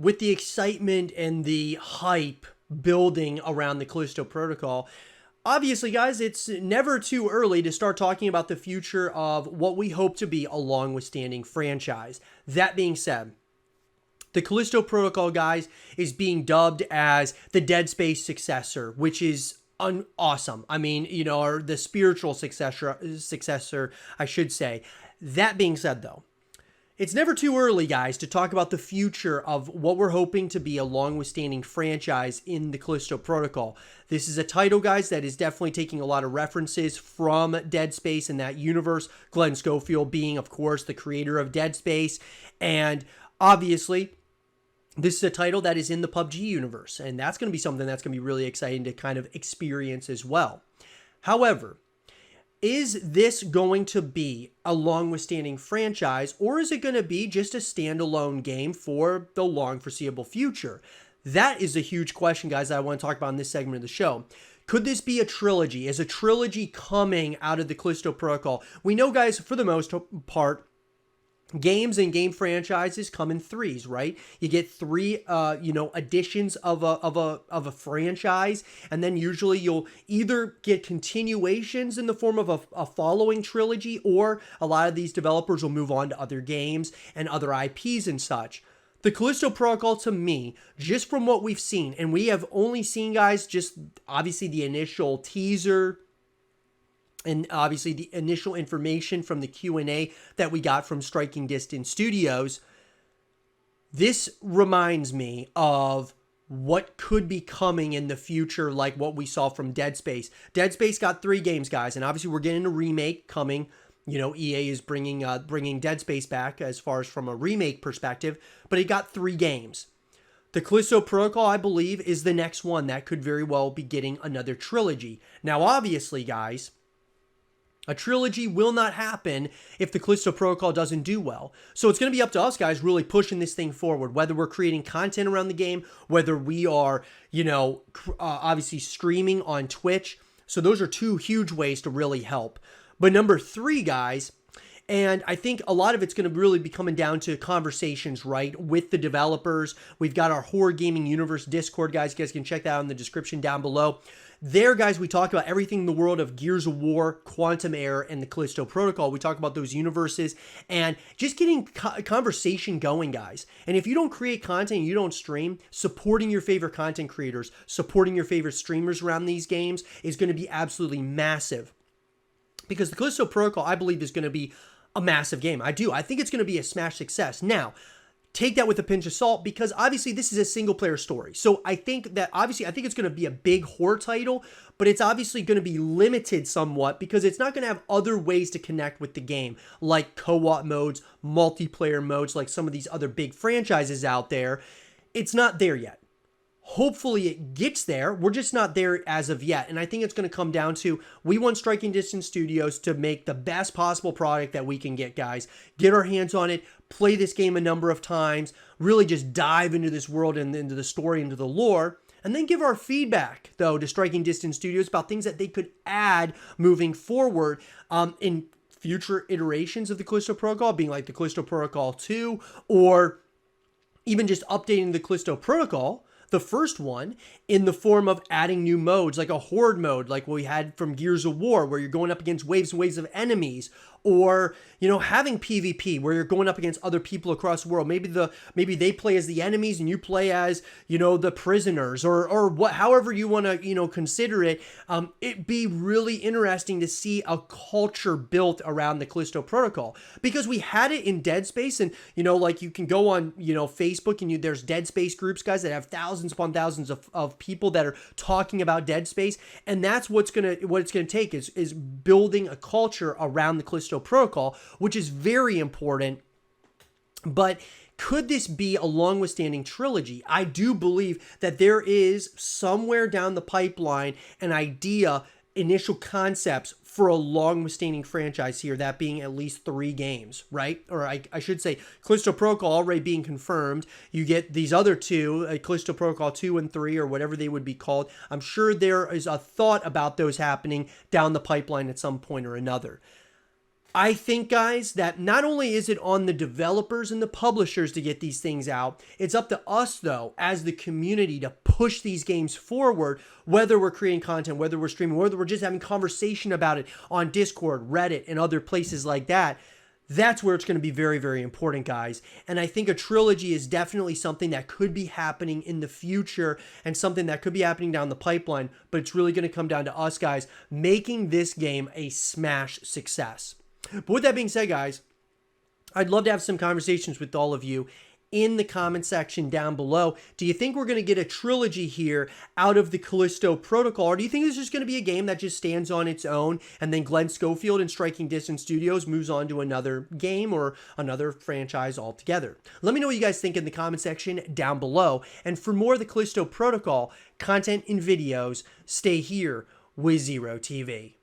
with the excitement and the hype building around the Callisto Protocol, obviously, guys, it's never too early to start talking about the future of what we hope to be a long-withstanding franchise. That being said, the Callisto Protocol, guys, is being dubbed as the Dead Space successor, which is awesome. I mean, or the spiritual successor, I should say. That being said, though, it's never too early, guys, to talk about the future of what we're hoping to be a long-withstanding franchise in the Callisto Protocol. This is a title, guys, that is definitely taking a lot of references from Dead Space and that universe. Glenn Schofield being, of course, the creator of Dead Space. And obviously, this is a title that is in the PUBG universe. And that's going to be something that's going to be really exciting to kind of experience as well. However, is this going to be a long-withstanding franchise, or is it going to be just a standalone game for the long foreseeable future? That is a huge question, guys, that I want to talk about in this segment of the show. Could this be a trilogy? Is a trilogy coming out of the Callisto Protocol? We know, guys, for the most part, games and game franchises come in threes, right? You get three, editions of a franchise, and then usually you'll either get continuations in the form of a following trilogy, or a lot of these developers will move on to other games and other IPs and such. The Callisto Protocol, to me, just from what we've seen, and we have only seen, guys, just obviously the initial teaser, and obviously the initial information from the Q&A that we got from Striking Distance Studios, this reminds me of what could be coming in the future, like what we saw from Dead Space. Dead Space got 3 games, guys, and obviously we're getting a remake coming. EA is bringing Dead Space back as far as from a remake perspective, but it got 3 games. The Callisto Protocol, I believe, is the next one that could very well be getting another trilogy. Now, obviously, guys, a trilogy will not happen if the Callisto Protocol doesn't do well. So it's going to be up to us, guys, really pushing this thing forward, whether we're creating content around the game, whether we are, obviously streaming on Twitch. So those are 2 huge ways to really help. But number 3, guys, and I think a lot of it's going to really be coming down to conversations, right, with the developers. We've got our Horror Gaming Universe Discord, guys. You guys can check that out in the description down below. There, guys, we talk about everything in the world of Gears of War, Quantum Error, and the Callisto Protocol. We talk about those universes and just getting conversation going, guys. And if you don't create content, you don't stream, supporting your favorite content creators, supporting your favorite streamers around these games is going to be absolutely massive. Because the Callisto Protocol, I believe, is going to be a massive game. I do. I think it's going to be a smash success. Now, take that with a pinch of salt, because obviously this is a single player story. So I think it's going to be a big horror title, but it's obviously going to be limited somewhat because it's not going to have other ways to connect with the game, like co-op modes, multiplayer modes, like some of these other big franchises out there. It's not there yet. Hopefully it gets there. We're just not there as of yet. And I think it's going to come down to, we want Striking Distance Studios to make the best possible product that we can get, guys. Get our hands on it, play this game a number of times, really just dive into this world and into the story, into the lore, and then give our feedback, though, to Striking Distance Studios about things that they could add moving forward in future iterations of the Callisto Protocol, being like the Callisto Protocol 2, or even just updating the Callisto Protocol, the first one, in the form of adding new modes, like a horde mode, like what we had from Gears of War, where you're going up against waves and waves of enemies, or, having PvP, where you're going up against other people across the world. Maybe they play as the enemies and you play as, the prisoners, or what, however you want to, consider it. It'd be really interesting to see a culture built around the Callisto Protocol, because we had it in Dead Space, and, like you can go on, Facebook, and there's Dead Space groups, guys, that have thousands upon thousands of people that are talking about Dead Space. And that's what it's gonna take is building a culture around the Callisto Protocol, which is very important. But could this be a long-withstanding trilogy? I do believe that there is somewhere down the pipeline an idea, initial concepts for a long-withstanding franchise here, that being at least 3 games, right? Or I should say, Callisto Protocol already being confirmed. You get these other 2, Callisto Protocol 2 and 3, or whatever they would be called. I'm sure there is a thought about those happening down the pipeline at some point or another. I think, guys, that not only is it on the developers and the publishers to get these things out, it's up to us, though, as the community to push these games forward, whether we're creating content, whether we're streaming, whether we're just having conversation about it on Discord, Reddit, and other places like that. That's where it's going to be very, very important, guys. And I think a trilogy is definitely something that could be happening in the future and something that could be happening down the pipeline, but it's really going to come down to us, guys, making this game a smash success. But with that being said, guys, I'd love to have some conversations with all of you in the comment section down below. Do you think we're going to get a trilogy here out of the Callisto protocol, or do you think this is just going to be a game that just stands on its own and then Glenn Schofield and Striking Distance Studios moves on to another game or another franchise altogether? Let me know what you guys think in the comment section down below. And for more of the Callisto protocol content and videos, stay here with Zero TV.